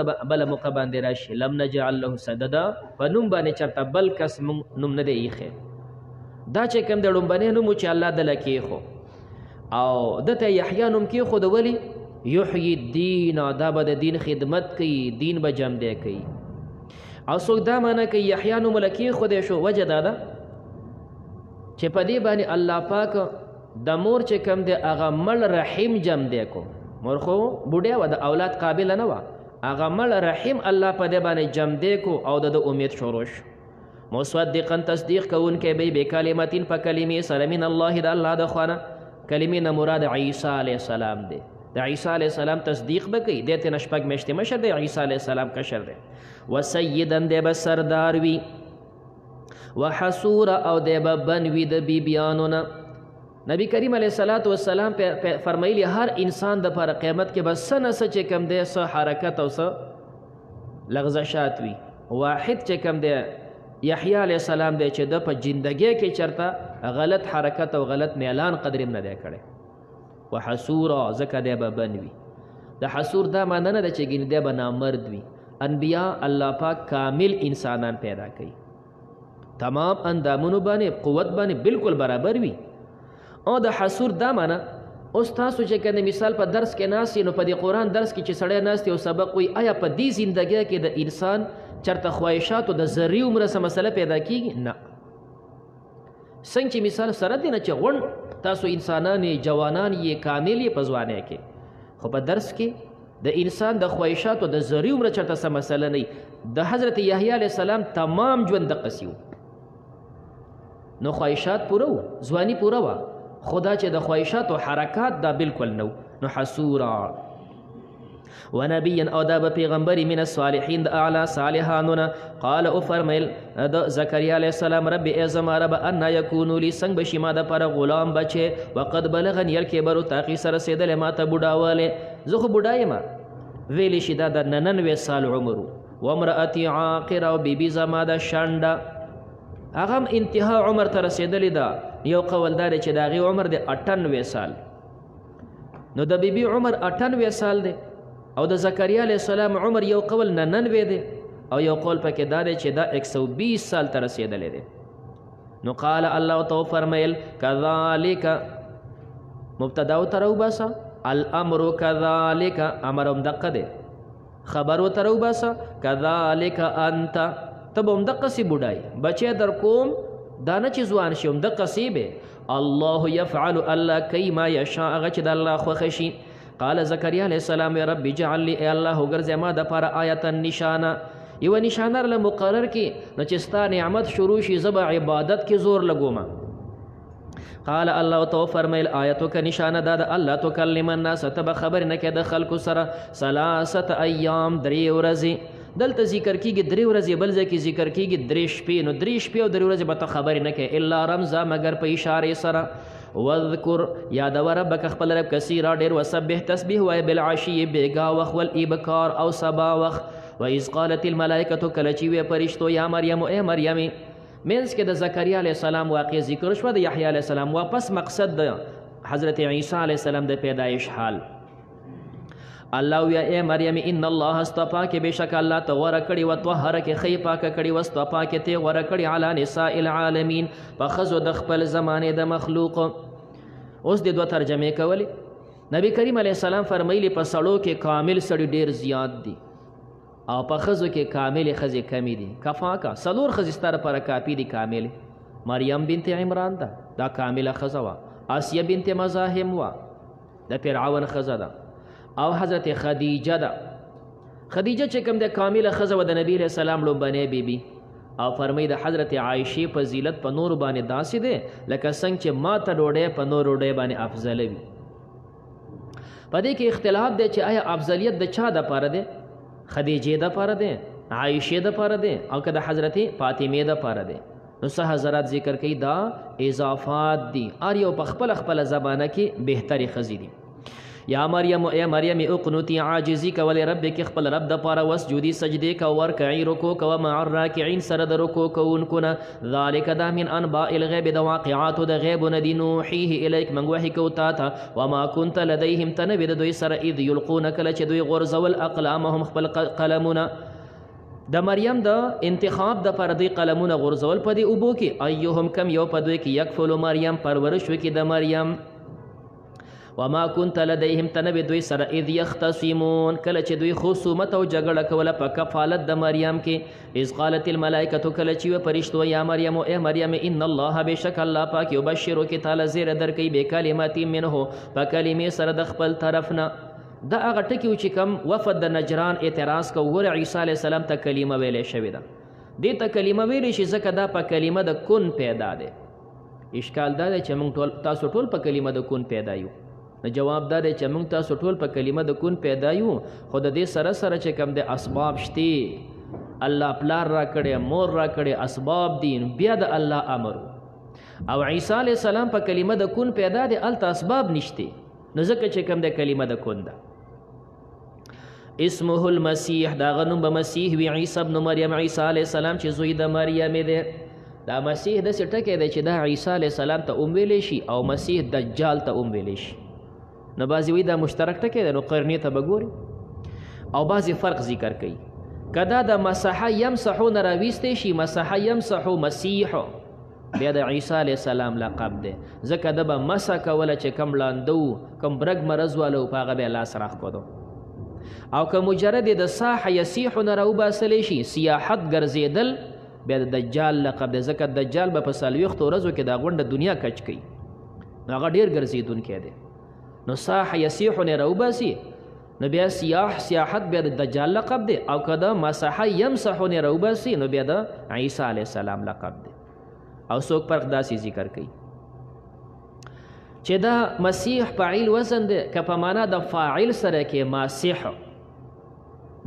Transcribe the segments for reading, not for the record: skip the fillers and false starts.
بل موقع باندې راشي لم نجعل له سددا په نوم باندې چرته بل کس نوم نه دی ایښی دا چې کوم د لومبنی نوم چې الله دله کېښو او دته یحیا نوم کېښود ولي یحیي الدین دا به د دین خدمت کوي دین به جمع کوي او څوک دا معنی کوي یحیا نوم له کېښودی شو وجه دا ده چې په دې باندې الله پاک د مور چې کوم دی هغه مړ رحیم جمع دی کو مور خو بوډیا وه د اولاد قابله نه وه هغه مړ رحیم الله په دې باندې جمع دی کو او د امید شروع شو مصدقا تصدیق کوونکی به بکلمتین په کلمې سره من الله د الله د خوا نه کلمې نه مراد عیسی علیه السلام دی د عیسی علیه السلام تصدیق به کوي دې ته نه شپږ میاشتې مشر دی عیسی علیه السلام کشر دی وسیدا دی به سردار وي وحصوره او دی به بن وي د بیبیانو نه نبی کریم علیه السلام فرمایلی هر انسان د پر قیامت کې بس څه نه څه چې کوم دی څه حرکت او څه لغزشات وي واحد چې کوم دی یحیی علیه السلام دی چې د په زندګۍ کې چرته غلط حرکت او غلط میلان قدر نه دی کړی وحصوره ځکه دی به بن وي د حصور دا معنی نه ده چې ګینې دی به نامرد وي انبیا الله پاک کامل انسانان پیدا کوي تمام اندامونو باندې قوت باندې بالکل برابر وي او د حصور دا معنی اوس تاسو چې کنه مثال په درس کې ناست نو په دې قرآن درس کې چې سړی ناست او سبق وي آیا په دې زندګۍ کې د انسان چرته خواهشاتو د ذري عمره څه مسله پیدا کیږي نه څنګه چې مثال سره دی نه چې غونډ تاسو انسانان جوانان یې کامل یې په ځوانۍ کې خو په درس کې د انسان د خواهشاتو د ذري عمره چرته څه مسله نه د حضرت یحیی علیه السلام تمام ژوند دقسې و نو خواهشات پوره و ځواني پوره وه خدا چې د خواهشات او حرکات دا بالکل نو نو حصورا ونبیا او دا به پیغمبری من الصالحین د اعلی صالحانو نه قال او فرمیل د زکریا علیه السلام رب ای زما رب انا یکونو لی څنګه بشي ما د پاره غلام بچی وقد بلغنی الکبر تاقی سره رسېدلی ما ته بوډاوالی زه خو بوډا یم ویلی شي دا د 99 سال عمر وامرأتي عاقر او بیبي زما د شنډه هغه انتها عمر ته رسېدلی ده یو قول دا دی چې د هغې عمر دی 98 سال نو د بیبي عمر 98 سال دی او د زکریا علیه السلام عمر یو قول 99 دی او یو قول پکې دا دی چې دا 120 سال ته رسېدلی دی نو قال الله تو فرمیل کذالک مبتدا ورته راوباسه الامر کذالک امر هم دقه دی خبر ورته راوباسه کذالک انت ته به همدقسې بوډای بچی در کوم دا نه چې ځوان شي همدقسې به الله یفعل الله کوي ما یشاء هغه چې د الله خوښه شي قال زکریا علیه السلام یا رب اجعل لی ای الله وګرځې ما دپاره آیتا نشانه یوه نشانه رله مقرر کړي نو چې ستا نعمت شروع شي زه به عبادت کې زور لګومه قال الله تو فرمیل آیتو که نشانه دا د الله تکلم الناس ته به خبر نه کې د خلکو سره 3 ایام 3 ورځې دلته ذکر کیږي 3 ورځې بل ځای کې ذکر کیږي 3 شپې نو 3 شپې او 3 ورځې به ته خبرې نه کوې الا رمزه مګر په اشارې سره واذکر یادوه ربک خپل رب کثیرا ډېر وسبح تسبیح وایه بالعشي بېګا وخت والابکار او سبا وخت واذ قالت الملائکة کله چې ویې فرشتو یا مریم ای مریمې منځ کې د زکریا علیه السلام واقع ذکر شوه د یحیی علیه السلام واپس مقصد د حضرت عیسی علیه السلام د پیدایش حال الله ویا ای مریم ان الله استفاک بشک الله ته غوره کړي و طهرک خی پاکه کړي و استفاک ته غوره کړي علی نساء العالمین په ښځو د خپل زمانې د مخلوق اوس د دوه ترجمې کولې نبی کریم علیه السلام فرمایلی په سړو کې کامل سړي ډیر زیات دي او په ښځو کې کامل ښځې کمی دي کفاکه څلور ښځې ستا لپاره کافي دي کامل مریم بنت عمران ده دا کامله ښځه وه آسیه بنت مزاحم وه د فرعون ښځه ده او حضرت خدیجه ده خدیجه چې کوم د کامله ښځه وه د نبي علیه السلام لومبنۍ بیبي او فرمایي د حضرت عایشې فضیلت په نورو باندې داسې دی لکه څنګه چې ما ته ډوډۍ په نور ډوډۍ باندې افضله وي په دې کې اختلاف دی چې آیا افضلیت د چا دپاره دی خدیجې دپاره دی عایشې دپاره دی او که د حضرت فاطمې دپاره دی نو څه حضرات ذکر کوي دا اضافات دي هر یو په خپله خپله زمانه کې بهترې ښځې دي یا مریم اے مریم اقنوتی عاجزی کول ربک خپل رب د پاره وسجودی سجدی کو ورکعی رکوع کو مع الراکعين سره د رکوع کوونکو نه ذالک دا من انباء الغیب د واقعات د غیب ندی نوحیه الیک من وحی کو تا ته وما كنت لديهم تنبد دوی سره اذ یلقون کله چې دوی غرزول اقلامهم خپل قلمونه د مریم د انتخاب د پر دوی قلمونه غرزول په دی اوبو کې ایهم کم یو په دوی کې یکفل مریم پرورش وکي د مریم وما كنت لديهم تنبي دوی سره اذ يختصمون کله چې دوی خصومت او جګړه کوله په کفالت د مریم کې اذ قالت الملائکه کله چې فرشتو یا مریم اے مریم ان الله بشک الله پاک یبشرک تعالی زیر درکې به کلمات منه په کلمې سره د خپل طرفنا دا هغه ټکی چې کوم وفد د نجران اعتراض کوي عیسی علی السلام ته کلمه ویلې شوې ده دې ته کلمه ویلې شي ځکه دا په کلمه د کن پیدا ده اشکال دا دی چې موږ ټول تاسو ټول په کلمه د کن پیدا یو جواب دا دی چې موږ تاسو ټول په کلمه د کن پیدا یو خو د دې سره سره چې کوم د اسباب شته الله پلار را کړي مور را کړي اسباب دین بیا د الله امر او عیسی علی السلام په کلمه د کن پیدا دی الته اسباب نشته نو ځکه چې کوم د کلمه د کن ده اسمه المسیح دا غنوم به مسیح وی عیسی ابن مریم عیسی علی السلام چې زوی د مریم دی دا مسیح د سټکه دی چې دا عیسی علی السلام ته ویلې شي او مسیح دجال ته ویلې شي نو بعضی وی دا مشترک ټکی دی نو قرنی ته بګوري او بعضی فرق ذکر کوي کدا د مسح یمسحو نه راویستې شي مسح یمسحو مسیح بیا د عیسی علیه السلام لقب دی ځکه د به مسح کوله چې کم لاندو کم برګ مرض والو په هغه بیا لاس راښکودو او که مجرد د صاح یسیحو نه راوباسلی شي سیاحت ګرځېدل بیا د دجال لقب دی ځکه دجال به په څلوېښتو ورځو کې دا غونډه دنیا کچ کوي نو هغه ډېر ګرځېدونکی دی نو صاح یسیحو نه راوباسي نو بیا سیاحت بیا د دجال لقب دی او که د مسح یمسحو نه راوباسي نو بیا د عیسی علیه السلام لقب دی او څوک فرق داسې ذکر کوي چې دا مسیح فاعل وزن دی که په معنا د فاعل سره کې ماسح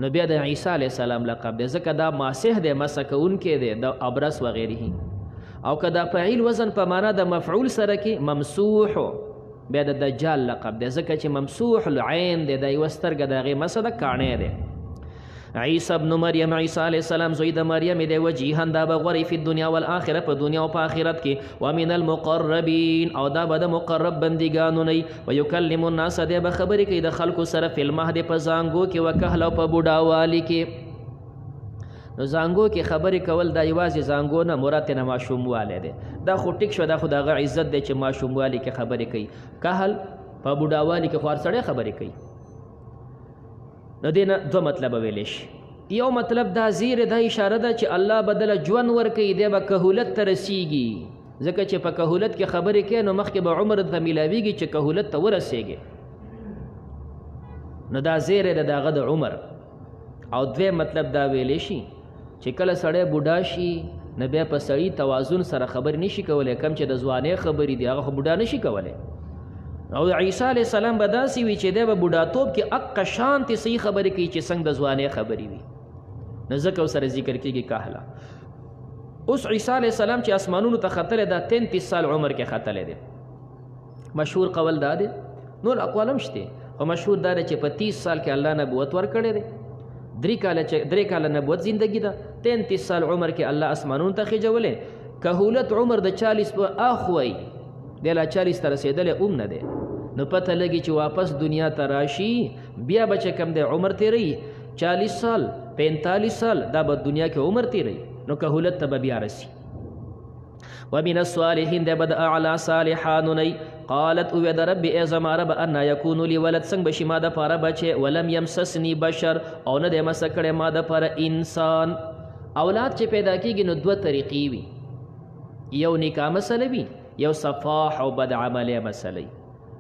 نو بیا د عیسی علیه السلام لقب دی ځکه دا ماسح دی مسح کوونکی دی د ابرص وغیره او که دا فاعل وزن په معنا د مفعول سره کې ممسوح بیا د دجال لقب دی ځکه چې ممسوح العین دی د یوه سترګه د هغې مسه د کاڼی دی عیسی ابن مریم عیسی علیه السلام زوی د مریم دی وجیها دا به غوری فی الدنیا والآخره په دنیا او په آخرت کې ومن المقربین او دا به د مقرب بندګانو نه ویکلم الناس دی به خبرې کوي د خلکو سره فی المهد په زانګو کې وکهل او په بوډاوالي کې نو زانګو کې خبرې کول دا یوازې زانګو نه مراد نه ماشوموالی دی دا خو ټیک شو دا خو د هغه عزت دی چې ماشوموالي کې خبرې کوي کهل په بوډاوالي کې خو هر سړی خبرې کوي نو دې نه دوه مطلبه ویلی شي یو مطلب دا زیره دا اشاره ده چې الله بدله ژوند ورکوي دی به کهولت ته رسیږي ځکه چې په کهولت کې خبرې کوي نو مخکې به عمر ته میلاویږي چې کهولت ته ورسیږي نو دا زیره ده د هغه د عمر او دوی مطلب دا ویلی شي چې کله سړی بوډا شي نه بیا په سړي توازن سره خبرې نشي کولی کم چې د ځوانۍ خبرې دي هغه خو بوډا نشي کولی او عیسی علیه السلام به داسې وي چې دی به بوډاتوب کې اقه شانتې صحیح خبرې کوي چې څنګه د ځوانۍ خبرې وي نو ځکه ورسره ذکر کېږي کهله اوس عیسی علیه السلام چې اسمانونو ته ختلی دا 33 سال عمر کې ختلی دی مشهور قول دا دی نور اقوال هم شته خو مشهور دا دی چې په 30 سال کې الله نبوت ورکړی دی 3 کاله نبوت زندگی ده 33 سال عمر کې الله اسمانونو ته خېجولی کهولت عمر د 40 په اخوی دی لا 40 ته رسېدلی نه دی نو پته لګي چې واپس دنیا ته راشي بیا به چې کوم دی عمر تیروي 40 سال 45 سال دا به دنیا کې عمر تیروي نو کهولت ته به بیا رسي ومن الصالحین دی به د اعلی صالحانو نه قالت اوی د رب ای زما رب انا یکونو لی ولد څنګه به شي ما دپاره بچی ولم یمسسنی بشر او نه دی مسه کړی ما دپاره انسان اولاد چې پیدا کېږي نو دوه طریقې وي یو نکاح مسله وي یو صفاح او بد عملی مسله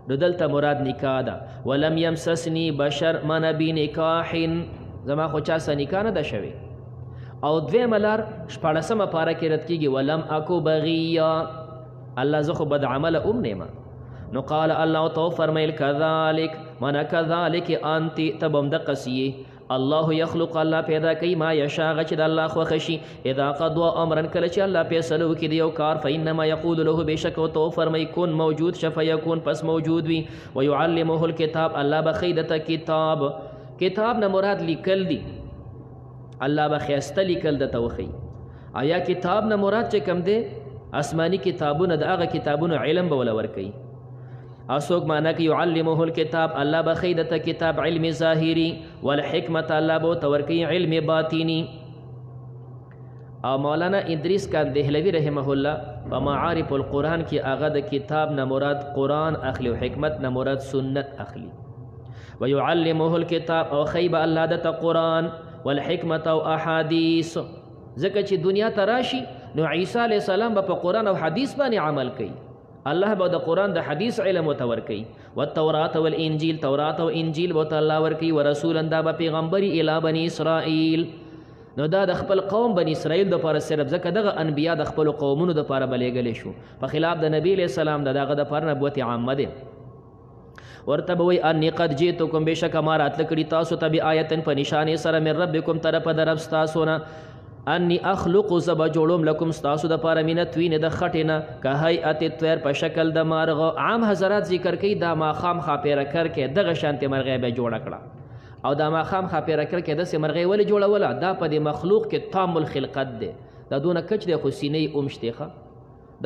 نو دلته مراد نکاح ده ولم یمسسنی بشر من بنکاح زما خو چا سره نکاح نه ده شوې او دویمه لار 14مه پاره کې رد کېږي ولم اکو بغیا الله زه خو بد عمله نیمه نو قال الله تو فرمایل کذالک مانا کذالک انت تبم دقسی الله یخلق الله پیدا کوي ما یشاء چې د الله خوښ شي اذا قضى امرا کله چې الله فیصله وکړي د یو کار فانما یقول له بشک تو فرمای کن موجود شف یکون پس موجود وي ويعلمه الكتاب الله بخیدته کتاب نه مراد لیکل دي الله بخیسته لیکل د توخی آیا کتاب نه مراد چې کم دی آسمانی کتابونه د هغه کتابونو علم به ولا ورکوي اسوک معنی کہ یعلمه الکتاب اللہ بخیدت کتاب علم ظاہری والحکمت اللہ بو تورکی علم باطینی او مولانا ادریس کان دہلوی رحمہ اللہ بمعارف القرآن کی آغد کتاب نمراد قرآن اخلی و حکمت نمراد سنت اخلی ویعلمه الکتاب او خیب اللہ دت قرآن والحکمت او احادیث ذکر چی دنیا تراشی نو عیسیٰ علیہ السلام با قرآن او حدیث بانی عمل کئی الله به د قرآن د حدیث علم وتور کوي والتورات والانجیل تورات او انجیل به الله ورکوي ورسولا دا به پیغمبري الی بني اسرائیل نو دا د خپل قوم بني اسرائیل د پاره صرف ځکه دغه انبیا د خپل قومونو د پاره بلېږلی شو په خلاف د نبی علیہ السلام دغه د پاره نبوت عامه ده ورته به وایي انی قد جئتکم بشک ما راتله کړي تاسو ته بآیة په نشانې سره من ربکم طرفه د رب ستاسو نه انی اخلق زب جوړوم لکم ستاسو د پاره مینه توینه د خټینه که هیئت الطیر په شکل د مارغه عام حضرات ذکر کوي دا ماښام خاپیره کر کې دغه شانتې مرغۍ به جوړه کړه او دا ماښام خاپیره کر کې داسې مرغۍ ولې جوړوله دا په دې مخلوق کې تام الخلقت دی دا دونه کچ دی خو سینې یې اوم شتې ښه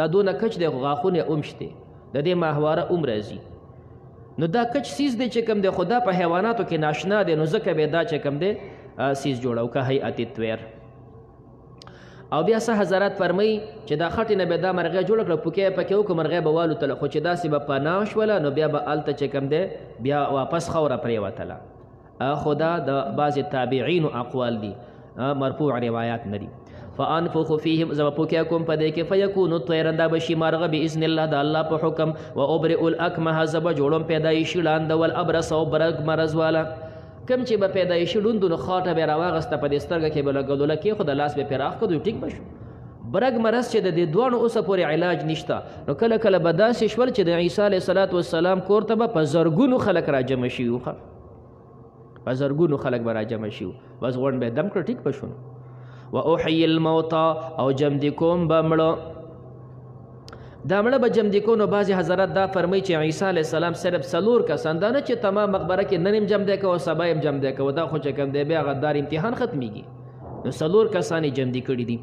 دا دونه کچ دی خو غاښونه یې اوم شتې د دې ماهواره اوم راځي نو دا کچ سیز دی چې کوم دی خو دا په حیواناتو کې ناشنا دی نو ځکه به دا چې کوم دی سیز جوړو که هیئت الطیر او بیا څه حضرات فرمایي چې دا خټې نه به دا مرغۍ جوړه کړه پوکې پکې وکړو مرغۍ به والوتله خو چې داسې به پناه شوله نو بیا به هلته چې کوم دی بیا واپس خوره پرېوتله خو دا د بعضې تابعینو اقوال دي مرفوع روایات نه دي فانفخ فیهم زه به پوکې کوم په دې کې فیکونو طیرا دا به شي مارغه باذن الله د الله په حکم و ابرئ الاکمه زه به جوړم پیدایشي ړانده والابرص او برګ مرض والا کم چې به پیدایشي ړوند نو خاټه به راواغسته په دې سترګه کې به لګولله کېښود لاس به پراخ کړو ټیک به شو برګ مرض چې د دې دواړو اوسه پورې علاج نشته نو کله کله به داسې شول چې د عیسی علیه صلات وسلام کور ته به په زرګونو خلک راجمع شي وو په زرګونو خلک به راجمع شي وو بس غونډ به دم کړه ټیک به شو و احیي الموتا او جمدي کوم به مړه دا مړه به جمدي کو نو بعضې حضرات دا فرمایي چې عیسی علیه السلام صرف څلور کسان دا نه چې تمام مقبره کې نن یم جمدی کوه سبا یم جمدی کوه دا خو چې کوم دی بیا غدار امتحان ختمیږي نو څلور کسان یې جمدي کړي دي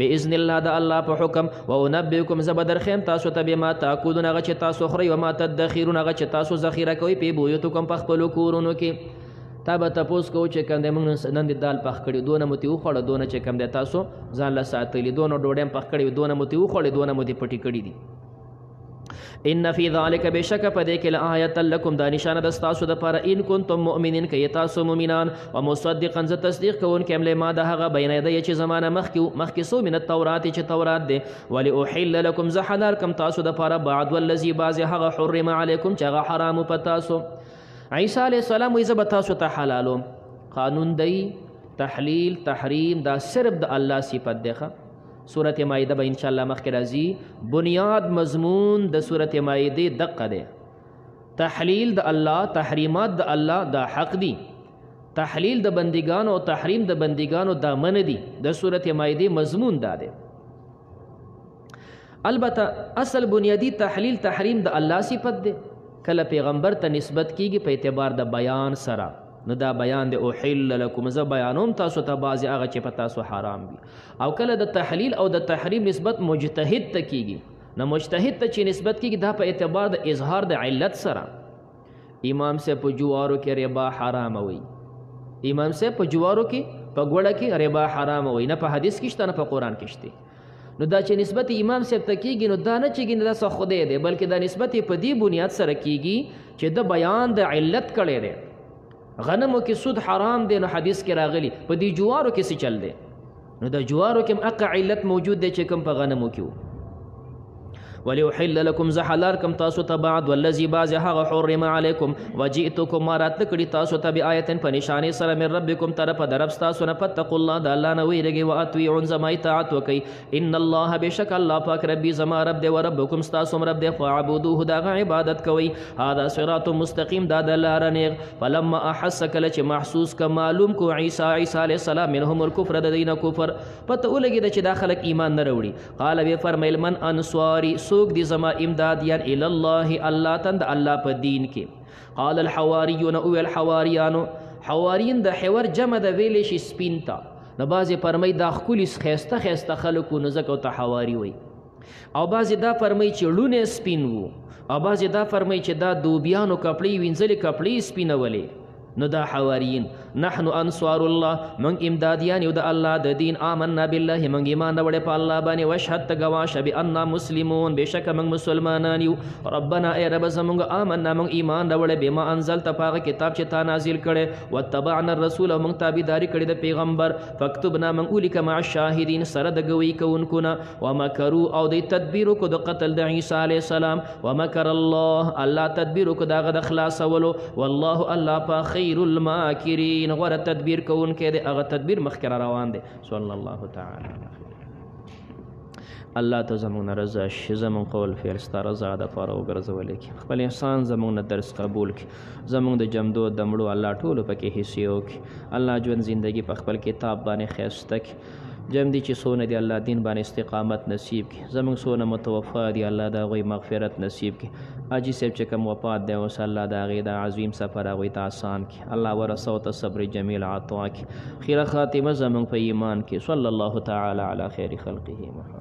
باذن الله د الله په حکم و انبئکم زه به درښیم تاسو ته بما تاکلون هغه چې تاسو خورئ وما تدخرون هغه چې تاسو ذخیره کوئ پې بیوتکم په خپلو کورونو کې تا به تپوس کوو چې کوم دی موږ نن د دال پخ کړي دونه مو ترې وخوړه دونه چې کوم دی تاسو ځان له ساتلي دونه ډوډۍ هم پخ کړې دونه مو ترې وخوړې دونه مو ترې پټې کړي دي ان فی ذلک بشک په دې کې لآیة لکم دا نشانه ده ستاسو دپاره ان کنتم مؤمنین که یې تاسو مؤمنان و مصدقا زه تصدیق کوونکی یم لما د هغه بین یدیه چې زمانه مخکې سو من التورات چې تورات دی ولأحل لکم زه حلال کم تاسو دپاره بعد والذي بعضې هغه حرم علیکم چې هغه حرامو په تاسو عیسی علیه السلام وایي زه به تاسو ته حلالوم قانون دی تحلیل تحریم دا صرف د الله صفت دی سورة مائده به انشاءالله مخکې راځي بنیاد مضمون د سورة مائده دقه دی تحلیل د الله تحریمات د الله دا حق دی تحلیل د بندگانو او تحریم د بندگانو دا من دی د سورة مائده مضمون دا دی البته اصل بنیادی تحلیل تحریم د الله صفت دی کله پیغمبر ته نسبت کیږي په اعتبار د بیان سره نو دا بیان د احل لکم زه بیانوم تاسو ته بعضې هغه چې په تاسو حرام وي او کله د تحلیل او د تحریم نسبت مجتهد ته کیږي نو مجتهد ته چې نسبت کیږي دا په اعتبار د اظهار د علت سره امام صاحب په جوارو کې ربا حرام وي امام صاحب په جوارو کې په ګوړه کې ربا حرام وي نه په حدیث کې شته نه په قرآن کې شته نو دا چې نسبت امام صاحب ته کیږي نو دا نه چې دا څه خدای دی بلکې دا نسبت په دې بنیاد سره کیږي چې د بیان د علت کړی دی غنمو کې سود حرام دی نو حدیث کې راغلی په دې جوارو کې څه چل دی نو د جوارو کې هم اقع علت موجود دی چې کوم په غنمو کې وليحل لكم ز حلال کم تاسو ته بعد والذي بعض هغه حرم علیکم وجئتکم ما راتله کړي تاسو ته بآیت په نشانې سره من ربکم طرفه د رب ستاسو نه فاتقوا الله د الله نه ویرېږئ واطیعون زما اطاعت وکئ ان الله بشک الله پاک ربي زما رب دی وربکم ستاسو هم رب دی فاعبدوه د هغه عبادت کوئ هذا صراط مستقیم دا د لاره نیغ فلما احس کله چې محسوس که معلوم کو عیسی علیه السلام منهم الکفر د دینه کفر پته ولګېده چې دا خلک ایمان نه راوړي قال وی فرمیل من انصاري څوک دي زما امدادیان الی الله الله تند الله په دین کې قال الحواریون او الحواریانو حوارین د حوار جمع د ویلې شي سپین ته نو بعضې فرمی دا ښکلي ښایسته ښایسته خلکو نو ځکه ورته حواري وایي او بعضې دا فرمی چې ړونه سپین وو او بعضې دا فرمی چې دا دوبیانو کپړې وینځلې کپړې سپینولې نو دا حواریین نحن انصار الله من امدادیان یو د الله د دین آمنا بالله من ایمان راوړی په الله باندې واشهد ته ګواه شه بأننا مسلمون بېشکه موږ مسلمانان یو ربنا ای رب زموږ آمنا موږ ایمان راوړی بما انزلت په هغه کتاب چې تا نازل کړی واتبعنا الرسول او موږ تابعداري کړې د پیغمبر فاکتبنا موږ ولیکه مع الشاهدین سره د ګویي کوونکو نه ومکروا او دوی تدبیر وکړو د قتل د عیسی علیه السلام ومکر الله الله تدبیر وکړو د هغه د خلاصولو والله الله په خیر الماکرین غوره تدبیر کوونکی دی هغه تدبیر مخکې را روان دی صلی الله تعالی الله ته زموږ نه رضا شي زموږ قول فعل ستا رضا دپاره وګرځولی کړي خپل احسان زموږ نه درس قبول کړي زموږ د جمدو د مړو الله ټولو پکې حصې وکړي الله ژوند زندگی په خپل کتاب باندې ښایسته کړي جم دي چې څونه دی الله دین باندې استقامت نصیب کړي زموږ څونه متوفا دي الله د هغوی مغفرت نصیب کړي حاجي صاحب چې کوم وفات دی اوس الله د هغې د عظیم سفر هغوی ته آسان کړي الله ورثو ته صبر جمیل عطا کړي خیره خاتمه زموږ په ایمان کې صلی الله تعالی علی خیر خلقه محمد